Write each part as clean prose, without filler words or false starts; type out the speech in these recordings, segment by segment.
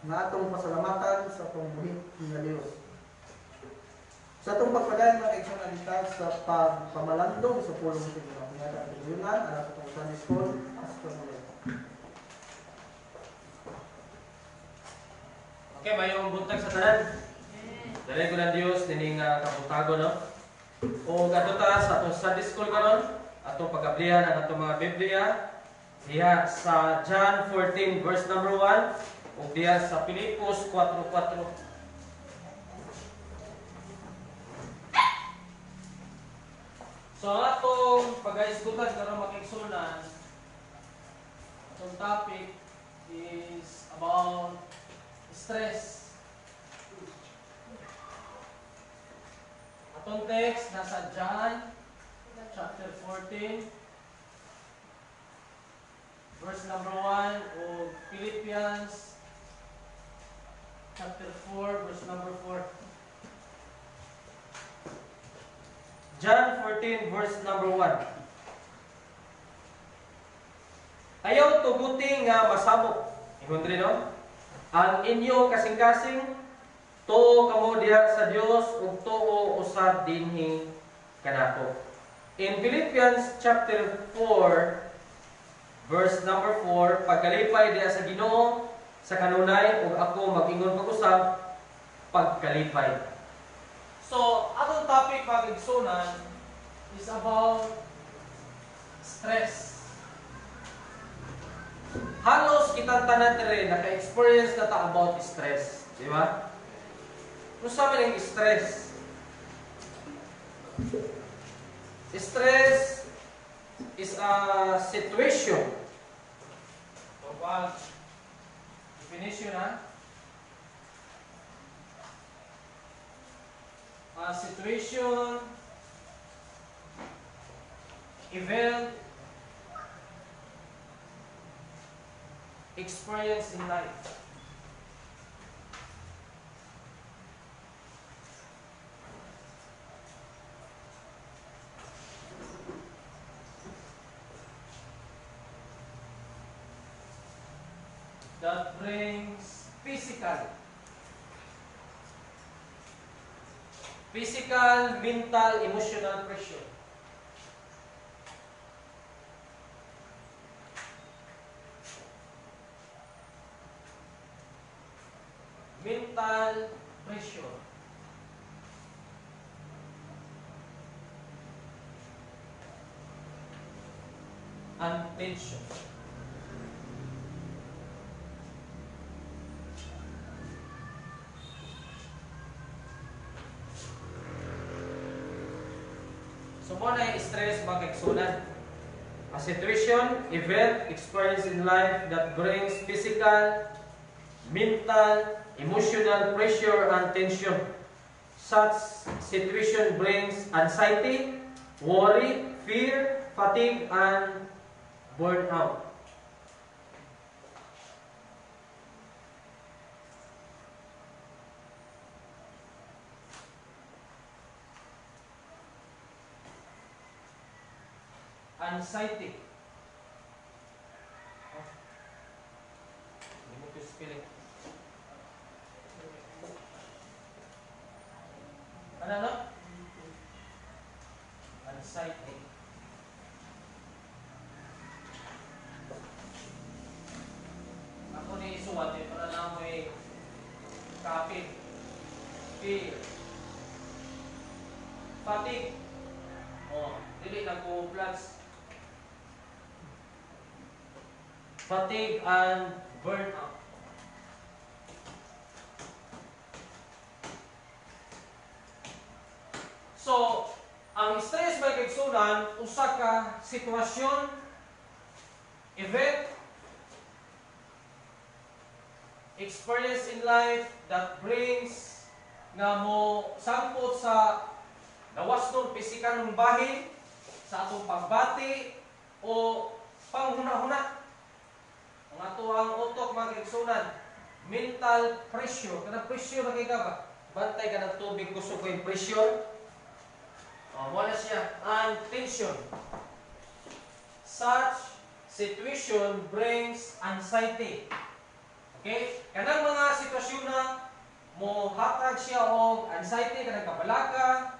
nga atong pasalamatan sa atong buhit nga Dios. Sa atong pagpadayon mga kaigsoon sa pagpamalandong sa pulong sa Ginoo. Nga atong yunan ang atong Sunday School Pastor Miguel. Okay, mayong buntag sa tanan. Dali ko ng Dios dining kabutago no. O gadto ta sa atong Sunday School karon, atong pagablihan ang atong mga Biblia diha sa John 14 verse number 1 ug diha sa Filipos 4:4. So ang atong pag-aisgutan karon makigsunan, atong topic is about stress. Atong text nasa John chapter 14 verse number 1 o Philippians chapter 4 verse number 4. John 14 verse number 1. Ayaw tuguti nga masamok. Ingon rin no? Ang inyo kasing-kasing tuo kamo diha sa Dios ug tuo usab dinhi kanako. In Philippians chapter 4 verse number 4, pagkalipay diha sa Ginoo sa kanunay ug ako mag-ingon pag-usab pagkalipay. So, atong topic pag-igsunan is about stress. Halos kitang tanan dire naka-experience na ta about stress, di ba? Kung sa man ang stress? Stress is a situation. So, definition ha? A situation, event, experience in life. That brings physical, mental, emotional pressure. Mental pressure. And tension. So, mo na stress magkaigsunan. A situation, event, experience in life that brings physical, mental, emotional pressure and tension. Such situation brings anxiety, worry, fear, fatigue, and burnout. Anxiety. Hindi mo ito spelling. Ano? Anxiety. Ako ni isuwat eh, para na mo eh kapit. Fear. Fatigue. Oh, dili na ko plus. Fatigue and burnout. So, ang stress may kaigsunan, usa ka sitwasyon, event, experience in life that brings nga mo sangkot sa nawasnon pisikal ng bahin, sa atong pagbati o panghuna-huna. Ang ato ang utok mga kaigsunan, mental pressure. Kanang pressure na kay ka ba? Bantay ka ng tubig, gusto ko yung pressure. Wala siya. And tension. Such situation brings anxiety. Okay? Kanang mga mohatag siya og anxiety kanang kabalaka,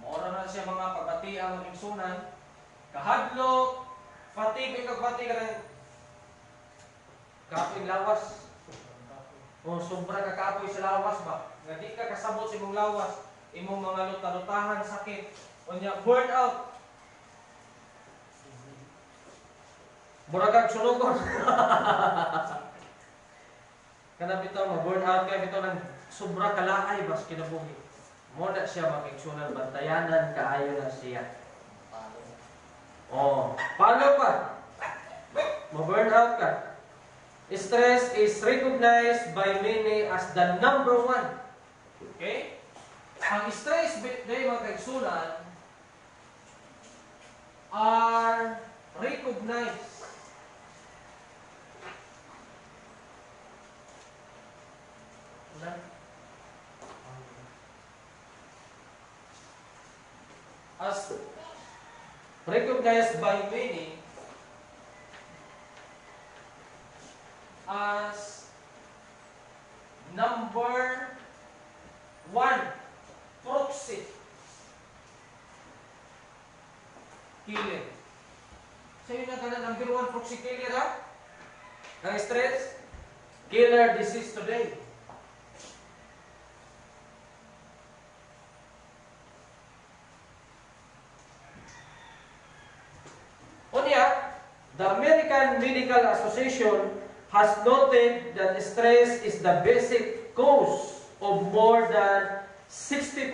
maura na siya mga pagbati ang igsunan, kahadlok, fatigue kagbati kanang kapoy lawas. O sobra ka kapoy sa lawas ba? Nga di ka kasabot sa imong lawas, imong mga luta-lutahan sakit, unya burnout. Murag sunugon. Kana bitaw ma-burnout kay bitaw ng sobra kalaay bas kinabuhi. Mo na siya makigsunan bantayanan kaayo na siya. Oh, paano pa? Ma-burnout ka. Stress is recognized by many as the number one. Okay? Ang stress day mga kaigsunan are recognized as recognized by many as number one proxy killer. So yun na number one proxy killer ha? Ang stress, killer disease today. Unya, the American Medical Association has noted that stress is the basic cause of more than 60%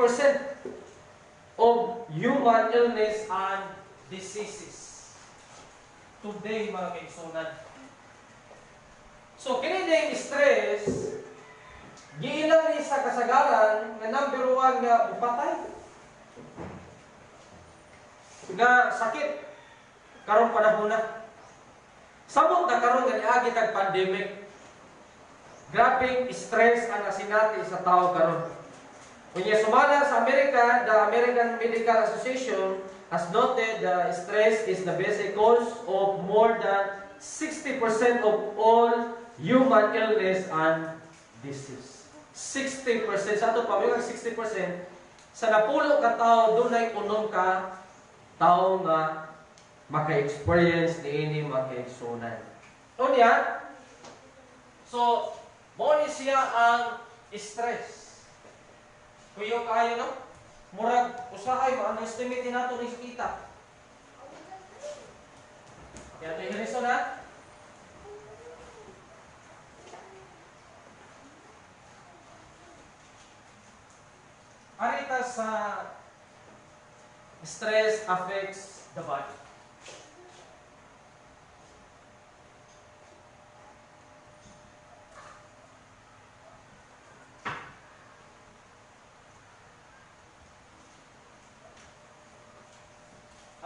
of human illness and diseases. Today, mga kaigsunan. So, kini ding stress, giilan ni sa kasagaran na number one nga upatay. Nga sakit, karong panahon na. Sabot na karon nga niagi tag pandemic. Grabing stress ang nasinati sa tao karon. Unya sumala sa Amerika, the American Medical Association has noted that stress is the basic cause of more than 60% of all human illness and disease. 60%. Sa ito pa, 60%. Sa napulo ka tao, dunay unom ka tao nga maka-experience niini maka-igsunan. Unya, so, mo ni siya ang stress. Kuyo kayo, no? Murag, usahay, ma-underestimate nato ni kita. Kaya ito yung reason, ha? Arita sa stress affects the body.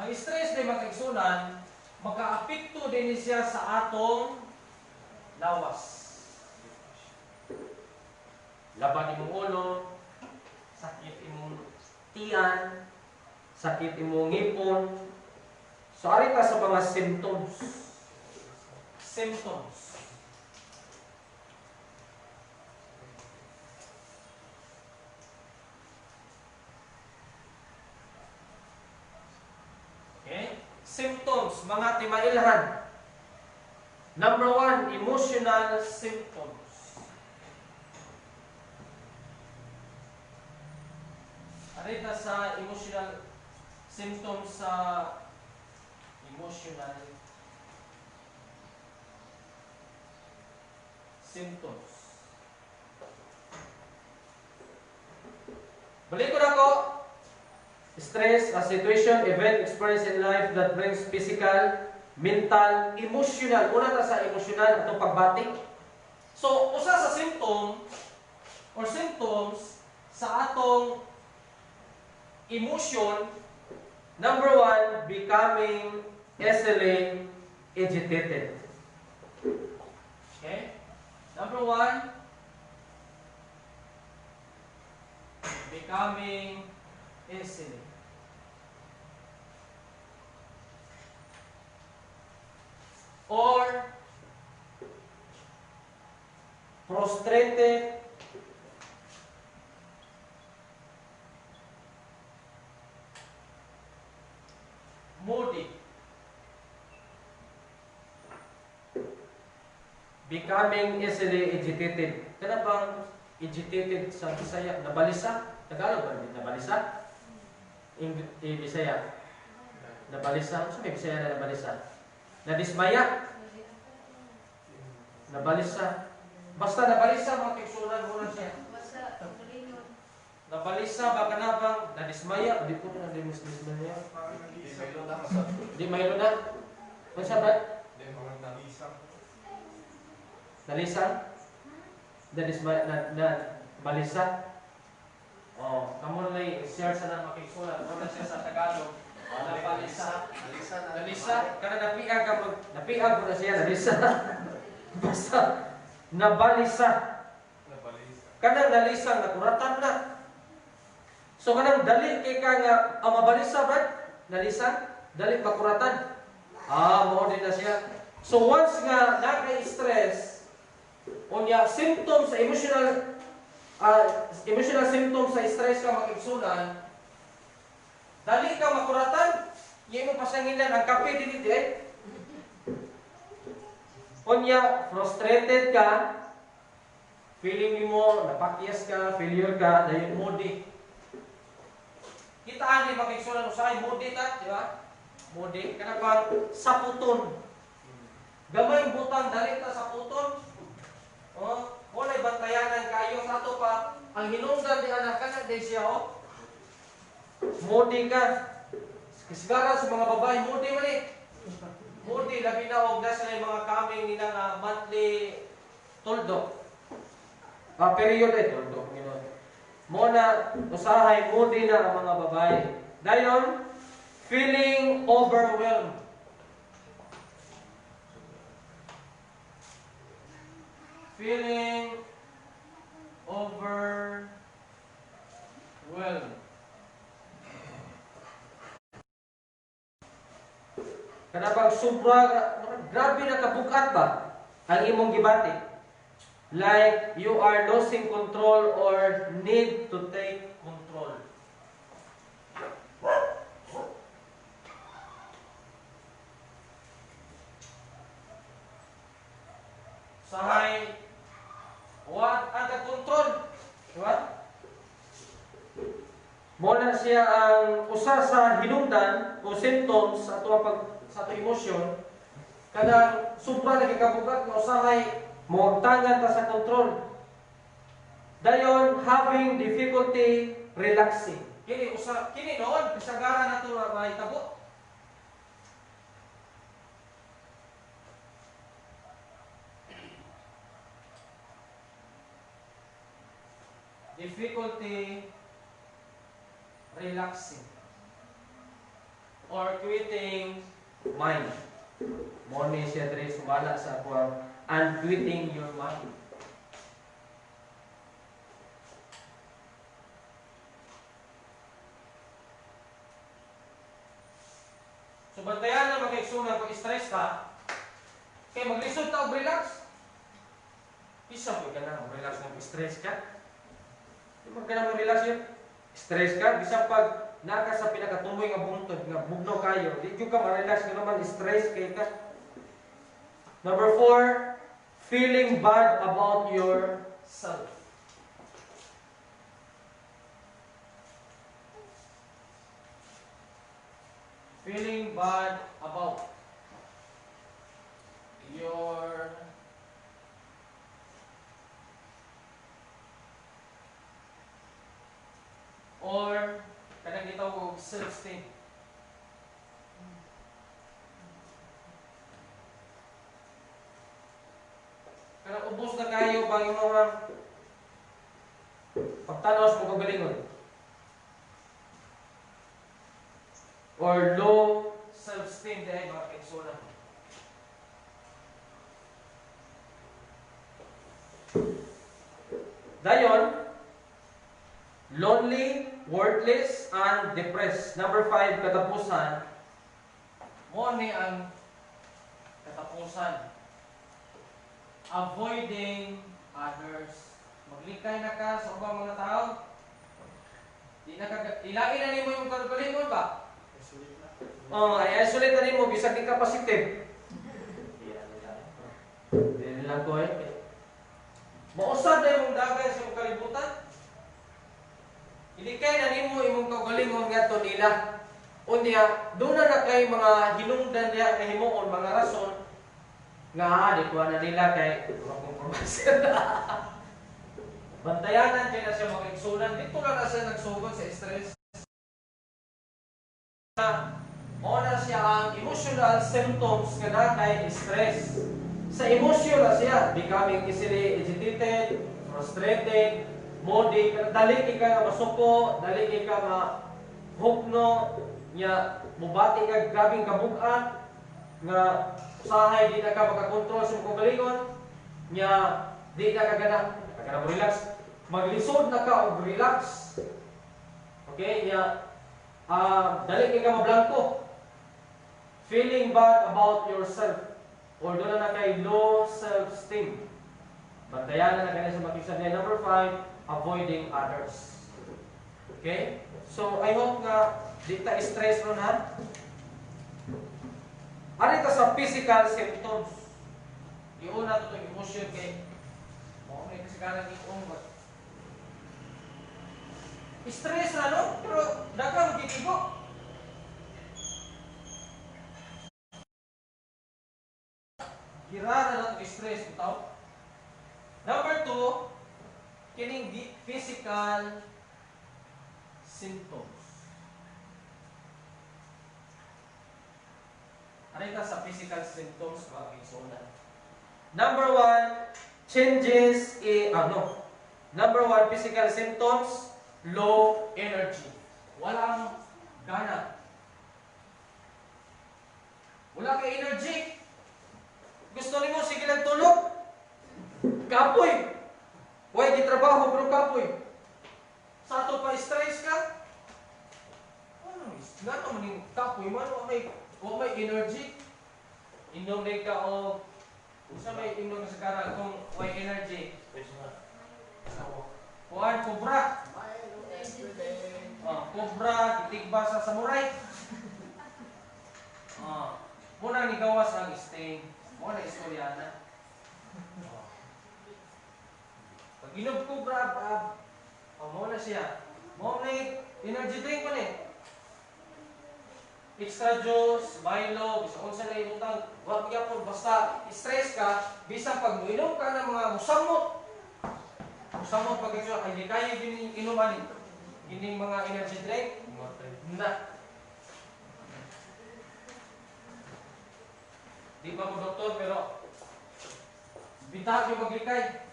Ang stress na magkaigsunan, maka-apekto din siya sa atong lawas. Laban imong ulo, sakit imong tiyan, sakit imong ngipon. So, ari ta sa mga symptoms. Symptoms. Symptoms, mga timailhan. Number one, emotional symptoms. Arita sa emotional symptoms sa emotional symptoms. Balik ko na ko. Stress, a situation, event, experience in life that brings physical, mental, emotional. Una ta sa emotional atong pagbati. So, usa sa symptom or symptoms sa atong emotion, number one, becoming easily agitated. Okay? Number one, becoming easily. Or frustrated becoming easily agitated. Kana bang agitated sa Bisaya? Nabalisa? Tagalog ba? Nabalisa? Bisaya? Nabalisa? Ano may Bisaya na nabalisa? Nadismaya? Nabalisa? Basta nabalisa, mga kiksunan mo na siya. Nabalisa ba ka na bang nadismaya? Di ko na nadismaya. Di mahilo na? Ano siya ba? Nalisang? Balisa? Oh, kamu na i-share sa nang makiksunan. Ano siya sa Tagalog? Nabalisa. Nalisa? Kana napiag mo na siya, nalisa. Basta, nabalisa. Kanang nalisang, nakuratan na. So kanang dali kay ka nga mabalisa ba? Nalisang? Dali makuratan. Mao din na siya. So once nga naka-stress, unya symptoms sa emotional symptoms sa stress ka makigsunan, dali ka makuratan, iya mo pasanginan ang kape dili eh. Unya frustrated ka, feeling mo napakyas ka, failure ka, dayon moody. Kita ani makigsunan usahay moody ta, di ba? Moody kana bang saputon. Gamay butang dali ta sa puton. Walay bantayanan kayo sa ato pa ang hinungdan di anak kana di siya Moody ka. Sigara sa mga babae moody man eh. Moody labi na og nasa mga kaming nila nga monthly toldo. Period ay toldo Ginoo. Mo na usahay moody na ang mga babae. Dayon feeling overwhelmed. Feeling overwhelmed. Kana bang sobra grabe na kabugat ba ang imong gibati? Like you are losing control or need to take control. Sahay what ang control, diba? Muna siya ang usa sa hinungdan o symptoms sa ato emosyon kada sobra nagikabugat nga usahay moagtangan ta sa control. Dayon having difficulty relaxing. Kini noon kasagaran nato na mahitabo. Difficulty relaxing or quitting mind. Mo ni siya diri sumala sa ako and quitting your mind. So bantayan na makiksunan kung stress ka, kaya maglisod ta og relax. Isa po ka na relax ng stress ka. Di mo ka na relax yun. Stress ka, bisang pag naka sa pinakatumoy nga buntod, nga bugno kayo, di ka ma-relax ka naman, stress kay ka. Number 4, feeling bad about yourself. Feeling bad about your or kanang gitawag og self-esteem. Kanang ubos na kayo bang imong pagtanaw sa paggalingon. Or low self-esteem dahil mga kaigsunan. Dayon, lonely, worthless, and depressed. Number 5, katapusan. Mo ni ang katapusan. Avoiding others. Maglikay na ka sa ubang mga tao. Ilain na nimo yung kagalingon ba? Isolate na nimo bisag di ka positive. Bilang ko mausad na imong dagay sa imong kalibutan. Hindi kay nanimo imong kaugalingon ngadto nila. Unya, doon na kay mga hinungdan diya nga himuon, mga rason nga di ko na nila kay kompromisyon. Bantayanan kay na siya makigsunan. Dito lang na siya nagsugod sa stress. O na siya ang emotional symptoms nga na kay stress. Sa emosyon na siya, becoming easily agitated, frustrated, moody, dali ka nga masuko, dali ka mahukno, nya mubati ka grabing kabugan, nga usahay di na ka makakontrol sa mga kalingon, nya di na ka gana mo relax, maglisod na ka o relax. Okay, nya dali ka mablangko, feeling bad about yourself, or doon na kay low self-esteem. Bantayan na ganyan sa makisabi. Number 5, avoiding others. Okay? So, I hope nga di ta stress ron ha. Ano ito sa physical symptoms? Iuna ito itong emotion kay may kasagalan iong stress na no? Pero dagang magkitigo. Hirara na itong stress ito. Number 2, kining physical symptoms. Ano ito sa physical symptoms mga kaisonan? Number 1, changes Number 1, physical symptoms, low energy. Walang gana. Wala kay energy. Gusto nimo sige lang tulog. Kapoy. Way di trabaho pero kapoy. Sa ato pa stress ka. Ano is? Nga naman yung kapoy man o may energy. Inom na ka o sa may inom sa kara kung way energy. Kuan kubra. Kubra gitigba sa samurai. Muna ni gawas ang stain. Mo na istorya na. Pag inom ko grab, mo na siya. Mo na energy drink mo ni. Extra juice, Milo, bisa unsa na ibutang, wag gyapon basta stress ka, bisa pag moinom ka ng mga musamot. Musamot pag ito ay di kaya din inuman ining mga energy drink. Na. Di pa ko doktor pero bitaw yung maglikay.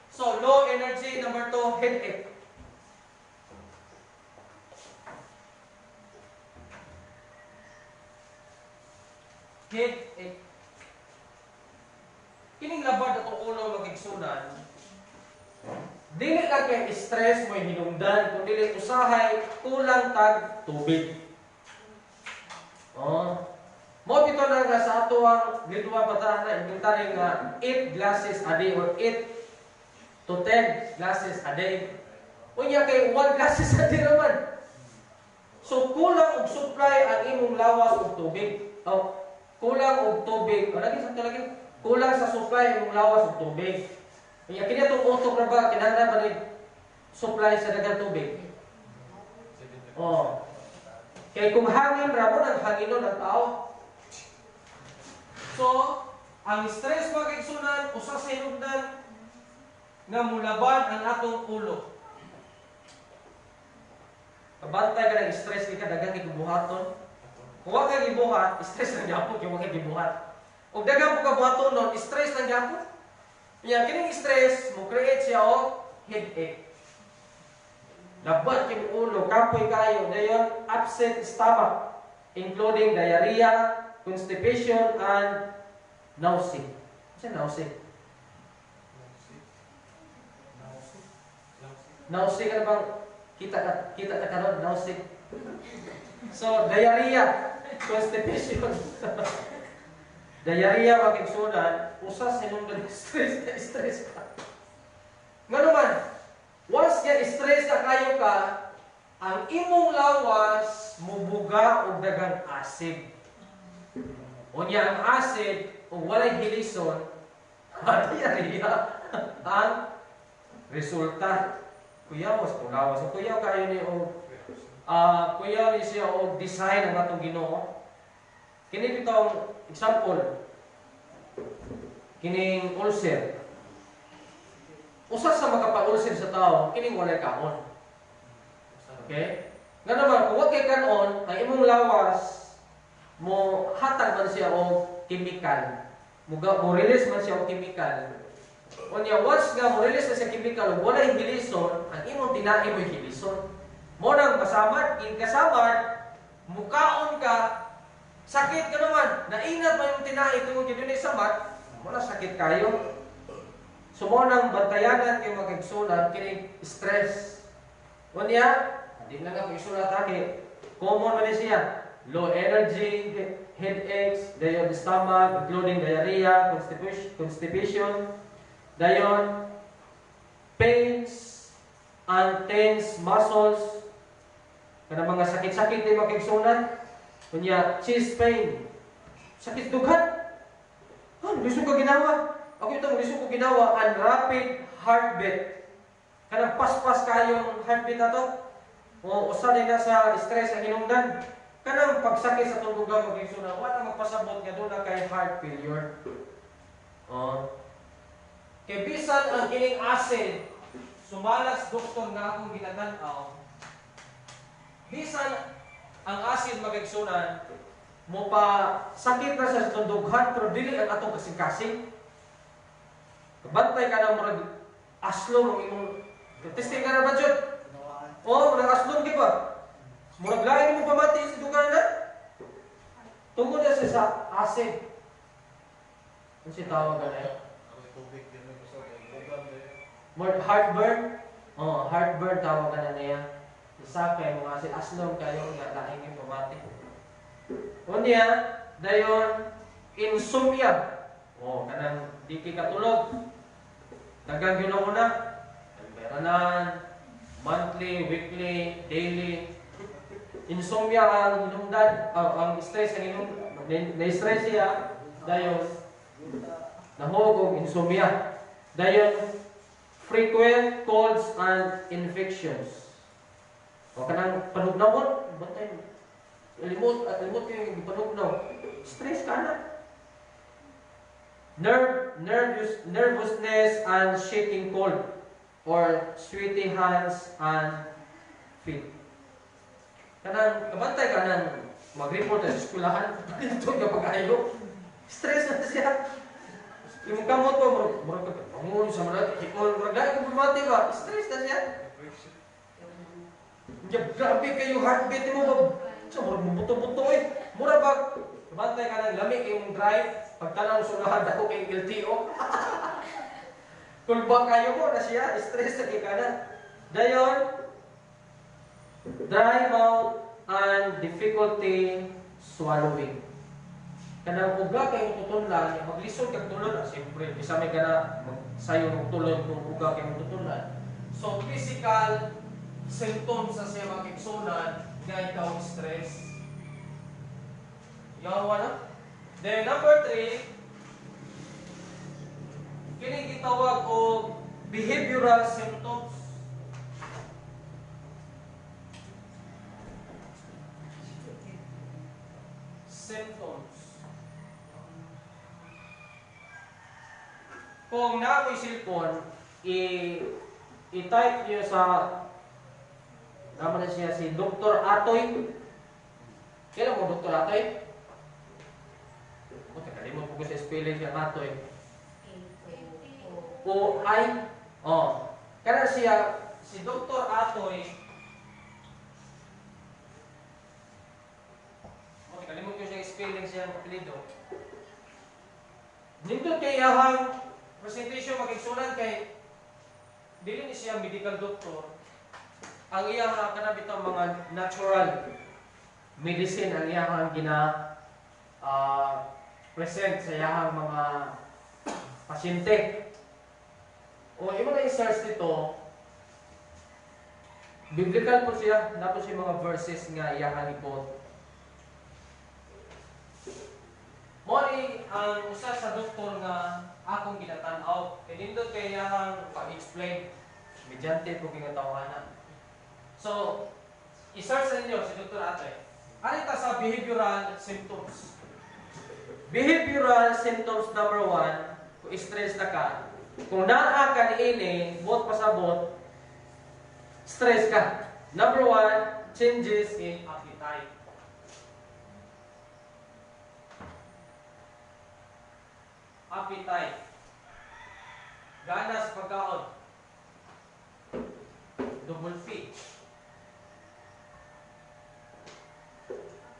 So, low energy. Number 2, headache. Headache. Kining labad atong ulo magigsunan. Dili lang kay stress mo hinungdan, kung dili usahay kulang tag tubig. Mo bito na nga sa ato ang gituwa batahan na inventary nga 8 glasses a day or 8 to 10 glasses a day. Unya kay 1 glasses a day naman. So kulang og supply ang imong lawas og tubig. Kulang og tubig. Lagi sa lagi kulang sa supply ang imong lawas og tubig. Unya kini atong utok ra ba kinahanglan ba ni supply sa daghang tubig? Kay kung hangin ra mo nang hanginon ang tao. So, ang stress magigsunan usa sa hinungdan nga mulaban ang atong ulo. Kabantay ka ng stress, di ka dagang gibuhaton. Kung wag ka gibuhat, stress lang gyapon kay wag ka gibuhat. Ug dagang mo kabuhaton nun, stress lang gyapon. Kaya kining stress mo create siya og headache. Labat yung ulo, kapoy kayo, dayon upset stomach, including diarrhea, constipation, and nausea. Ano nausea? Nausea ka na bang kita ka karon nausea? So, diarrhea, constipation. Diarrhea magigsunan, usas hinungdan stress ka. Nga naman, once ka stress na kayo ka, ang imong lawas mubuga og dagang acid. Unya ang acid, kung walay hilison, Diarrhea ang resulta. Kuya, mas pungawas. So, kuya, kayo ni kuya ni siya o design ang atong Ginoo. Kini bitong example. Kining ulcer. Usa sa makapa-ulcer sa tao, kining walay kaon. Okay? Nga naman, kung wag kay kanon, ang imong lawas mo hatag man siya og chemical. Mo release man siya og chemical. Unya once nga mo release na siya chemical, wala yung hilison, ang imong tinae mo hilison. Mo nang masamad, kasamad, mukaon ka, sakit ka naman, nainat man yung tinae tungod yun yung samad, wala sakit kayo. So mo nang bantayanan kay magigsunan, kini stress. Unya, hindi na nga magigsunan atake. Common man siya. Low energy, headaches, dayon stomach, including diarrhea, constipation, dayon pains, and tense muscles, kana mga sakit-sakit din makigsunan. Kunya chest pain, sakit dughan. Lisod ka ginawa. Ako ito, lisod ko ginawa, and rapid heartbeat. Kanang pas-pas kayong heartbeat na to. O usa din na sa stress ang hinungdan. Kanang pagsakit sa tunggugan magigsunan, wala magpasabot nga doon na kay heart failure. Kay bisan ang kining acid, sumalas doktor nga akong ginatanaw. Bisan ang acid magigsunan, mo pa sakit na sa tundughan, pero dili ang atong kasing-kasing. Kabantay ka na murag aslom ang imong testing ka na ba, Jud? Oo, murag aslom di ba? Murag lain mo pamati sa dugan na? Tungkol na sa acid. Ano siya tawag ka na? Heartburn? Oo, heartburn tawag ka na niya. Isa kay mga acid aslom kayo nga lain yung pamati. Unya, dayon insomnia. Kanang di kay katulog. Dagang yun na. Beranan, monthly, weekly, daily. Insomnia ang hinungdan, ang stress ang hinungdan. Na-stress siya, dayon nahugog insomnia. Dayon frequent colds and infections. Kanang panugnawon, bantay limot kayo yung panugnaw. Stress ka na. Nervousness and shaking cold, or sweaty hands and feet. Kanang kabantay ka nang mag-report sa eskwelahan, ito ka pag-ayo. Stress na siya. Yung kamot po, murag ka, pangulo sa marag, hikol, marag ka pumati ba? Stress na siya. Grabe kayo, heartbeat mo ba? So, buto-buto eh. Mura ba? Kabantay ka ng lamig yung drive. Pagtanaw sa lahat ako kay LTO. Kulba kayo mo na siya. Stress na ka na. Dayon, dry mouth and difficulty swallowing. Kanang uga kayong tutunlan, maglisod kang tulon. Siyempre, isa may ka na magsayo ng tulon kung uga kayong tutunlan. So, physical symptoms sa siya makiksunan nga ikaw stress. Yawa na? Then number 3, kining gitawag o behavioral symptoms. Kung naamoy cellphone, i-type niyo sa naman na siya si Dr. Atoy. Kailan mo Dr. Atoy? Kalimot po ko sa spelling siya Atoy. O-I. Kaya siya, si Dr. Atoy. Kalimot ko siya spelling siya apelido. Nindot kay ahang presentation magigsunan kay dili ni siya medical doctor. Ang iyang kanabitang mga natural medicine ang iyang present sa iyang mga pasyente. O imo na i-search dito, biblical po siya, napo siya mga verses nga iyang ipot. Mo ni ang usa sa doktor nga akong ginatan-aw. Kay nindot kay iyang pag-explain. Medyante po ginatawanan. So, i-search sa inyo si Dr. Ate. Arita sa behavioral symptoms. Behavioral symptoms number 1, kung stress na ka, kung naa ka niini, buot pasabot, stress ka. Number 1, changes in appetite. Appetite. Ganas pagkaon. Double feed.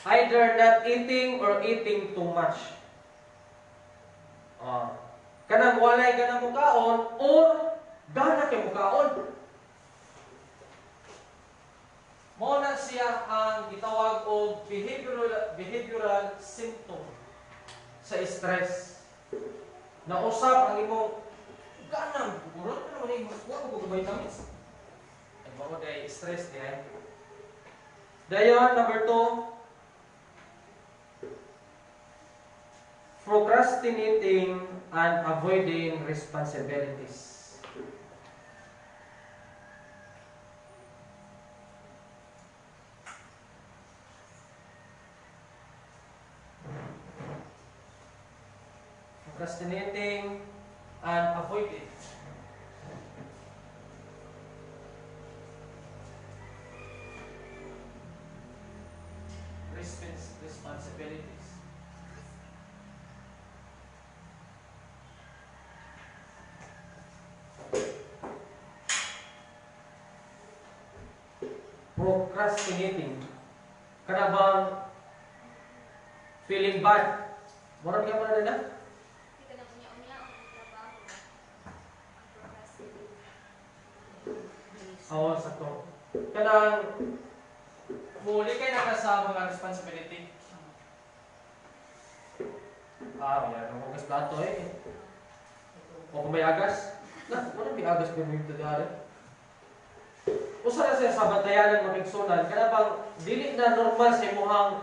Either not eating or eating too much. Kanang walay ka na mukaon or gana kay mukaon. Mao na siya ang gitawag og behavioral symptom sa stress. Na usab ang imong ganang gurot na man wa ko vitamins. Ay mao day stress diay. Dayon number 2, procrastinating and avoiding responsibilities. Procrastinating and avoiding responsibilities. Procrastinating. Kana bang feeling bad? Murag ka man na? Hindi ka na unya-unya ang trabaho. Ang procrastinate. Oo, sakto. Kanang muli kay naka sa mga responsibility. Yan. Ang hugas plato eh. O kung may agas, wala may agas pero yung tadari. Usa na siya sa bantayanan ng magigsunan, kana bang dili na normal sa imuhang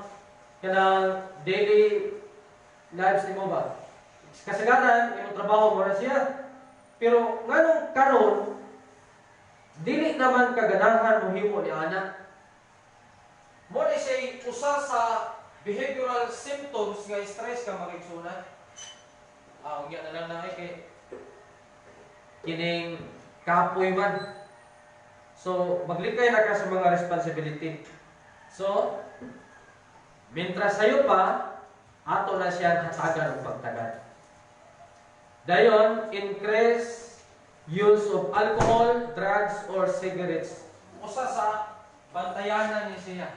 kanang daily lives nimo ba? Kasagaran, imong trabaho mo na siya. Pero nganong karon dili naman kaganahan mo himo ni ana. Mo ni siya usa sa behavioral symptoms nga stress ka magigsunan. Unya na lang na kay kining kapoy man. So, maglikay na ka sa mga responsibility. So, mientras sayo pa, ato na siyang hatagan o pagtagan. Dayon, increase use of alcohol, drugs, or cigarettes. Usa sa bantayanan ni siya.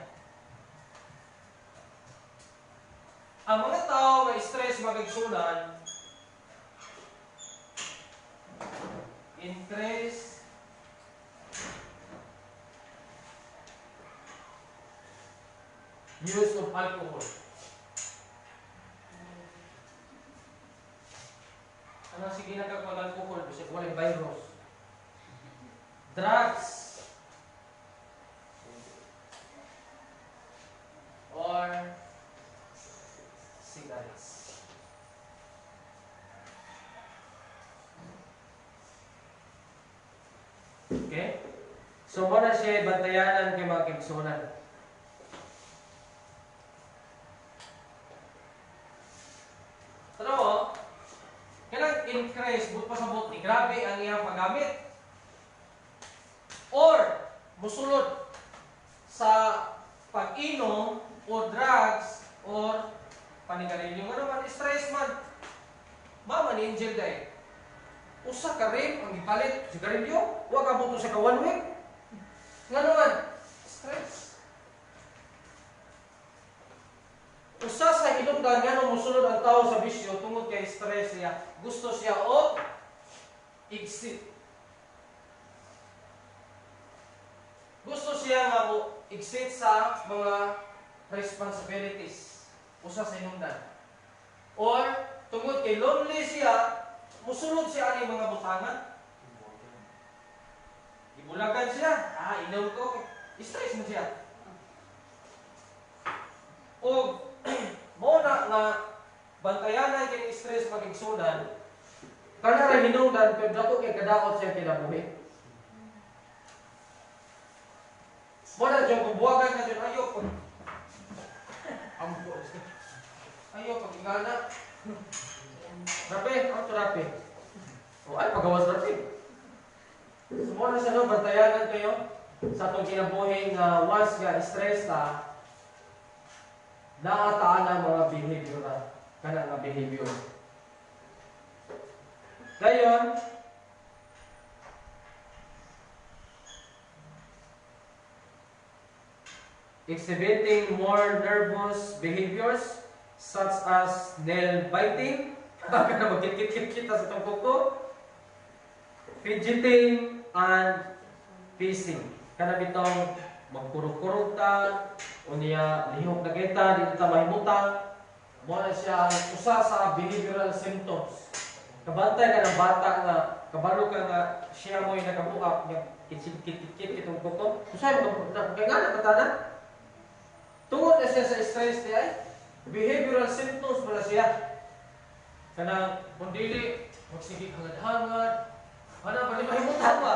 Ang mga tao may stress magigsunan, increase use of alcohol. Ano sige nagkakag-alcohol? Bisip walay virus. Drugs. Or cigarettes. Okay? So, muna siya bantayanan kay mga kigsunan. Pero, kailang increase, but pasabot ni grabe ang iyang paggamit. Or, musulod sa pag-inom o drugs or panigarilyo. Ano man, stress man. Mama ni Angel day. Usa ka rin ang ipalit sigarilyo. Huwag ka buto sa ka 1 week. Nga naman, stress. Usa sa hinungdan nga nung musunod ang tao sa bisyo tungod kay stress siya. Gusto siya o exit. Gusto siya nga mo exit sa mga responsibilities. Usa sa hinungdan. Or tungod kay lonely siya, musunod siya ani mga butangan. Ibulagan siya. Ilaw ko. Stress mo siya. O mo na nga bantayan kay stress magigsunan, kana ra hinungdan pero dako kay kadaot siya kinabuhi. Mo na jud bubuwagan ka jud ayo pag ampo. Ayo pag ingana. Rapi, auto rapi. O ay pagawas rapi. Mo na sa no bantayan kayo sa atong kinabuhi nga once nga stress ta naataan ang mga behavior kana nga behavior. Dayon, exhibiting more nervous behaviors such as nail biting, kana magkit-kit-kit sa itong kuko, fidgeting, and pacing. Kana bitong magkurog-kurog ta, unya lihok na kita, dito ta mahimutang, mo na siya ang usa sa behavioral symptoms. Kabantay ka ng bata nga, kabalo ka nga siya mo'y nakabuak, nga kitsit-kit-kit itong kuko. Usay mo, kaya nga nakatana, tungod na siya sa stress niya ay, behavioral symptoms pala siya. Kanang, kung dili, magsigig hangad-hangad, ano, pali mahimutang ba?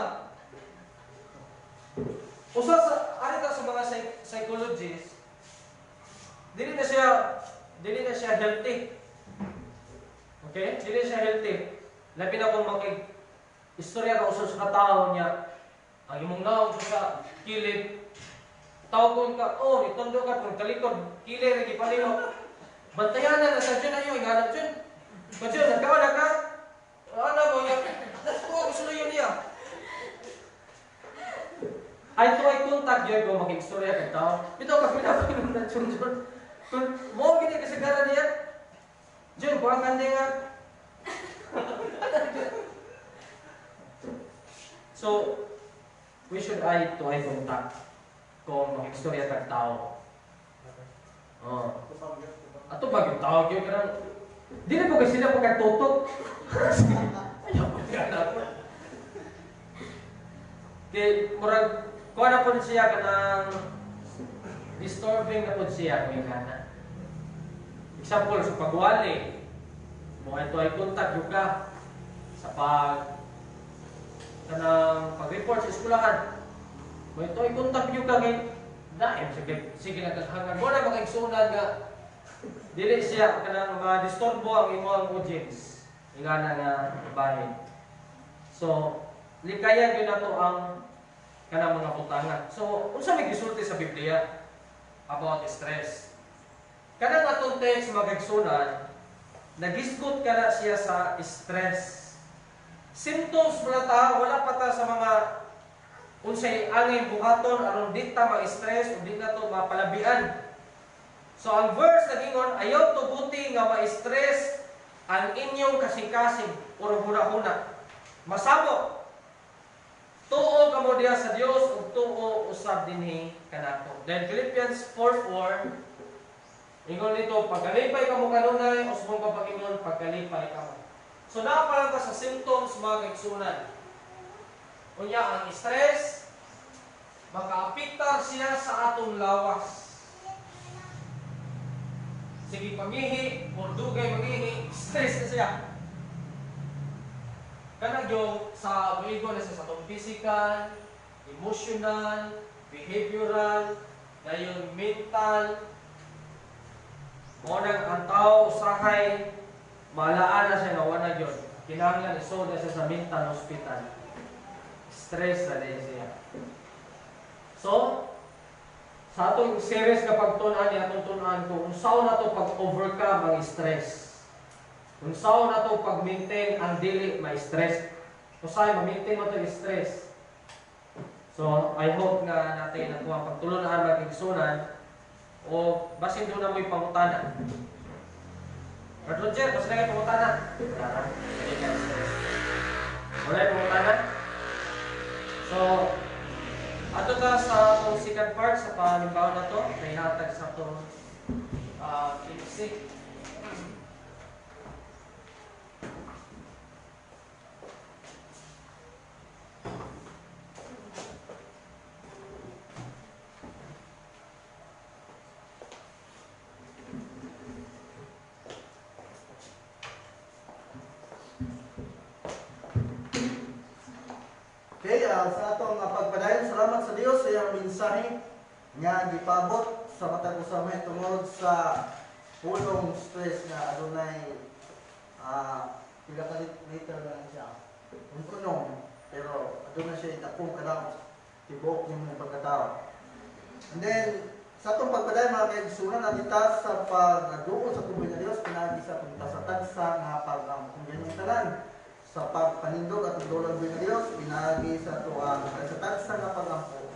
Usa sa, ano ka sa mga psychologists, dili na siya healthy. Okay? Dili siya healthy. Labi na kung istorya ka usap sa katao niya, ang imong naon sa kilid, tawgon ka, oh, itondo ka, kung talikod, kilid, lagi palino. Bantayan na sa dyan ayo, inganap dyan. Badyan, nagkawa na ka? Ano mo yan? Gusto na yun niya. Ay, ito ay contact yun kung mag-istorya ka tao. Ito, pag pinapinom na dyan dyan. Kung mo, gini kasagaran niya, Jun, kuha ka nga. So, we should eye to eye contact kung mag-istorya ka tao. Oh. Ato ba yung tao yun ka lang? Di na po kasi sila pagkatutok. Ayaw ko yan ako. Kaya, murag, kuha na po siya ka ng disturbing na po siya kung yung kana. Example, sa pagwali, mo ito ay contact juga sa pag-report sa eskulahan. Mo ito ay contact juga kay daim sige nagkaghangan. Mo na makaigsunan nga dili siya kanang ma-disturbo ang imong audience. Ingana nga bahin. So, likayan gyud nato ang kanang mga butangan. So, unsa may gisulti sa Biblia about stress? Kanang atong text magagsunan, nagisgot ka na siya sa stress. Symptoms wala ta, wala pa ta sa mga unsay angay buhaton aron di ta ma-stress o di na to mapalabian. So ang verse nagingon, ayaw tuguti nga ma-stress ang inyong kasing-kasing o huna-huna. Masamo. Tuo kamo diha sa Dios ug tuo usab dinhi kanato. Then Philippians 4:4 ingon nito, pagkalipay ka mo kanunay, o subong ka Panginoon, pagkalipay ka mo. So, nakapalang ka sa symptoms, mga kaigsunan. Unya, ang stress, makaapiktar siya sa atong lawas. Sige, pamihi, o dugay magihi, stress na siya. Kanag yung sa umigo na siya sa atong physical, emotional, behavioral, dayon mental. Monang ang tao usahay malaan na siya nga wala gyud. Kinahanglan isoda siya sa mental hospital. Stress na din siya. So, sa atong series nga pagtun-an ni atong tun-an kung unsaon nato pag-overcome ang stress. Unsaon nato pag-maintain ang dili ma-stress. Usahay ma-maintain mo to stress. So, I hope nga natin nakuha pagtulunan magigsunan o basin doon na mo'y pangutana. But Roger, basta na kayo pangutana. Wala yung pangutana. So, ato ka sa itong second part, sa palimbawa na to, na ihatag sa itong kiniksi. Okay, sa atong pagpadayon, salamat sa Dios sa iyang mensahe nga gipabot sa matag usama tungod sa pulong stress nga adunay pila ka liter na siya. Unong, pero adunay siya dakong kadang tibok yung pagkatao. And then sa atong pagpadayon mga kaigsunan nandita sa pagduol sa tuboy nga Dios pinagi sa pagtasatag sa nga kung ganyan tanan sa pagpanindog at pagdulang buhay ng Diyos, pinagi sa tuwang sa tagsa nga pagampo.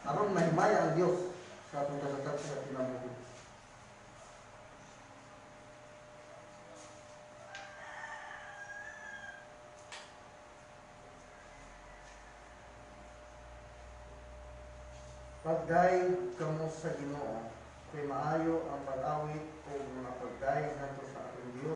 Aron mahimaya ang Diyos sa atong kasatag sa kinabuhi. Pagdayeg kamo sa Ginoo, kay maayo ang pag-awit o mga pagdayeg nato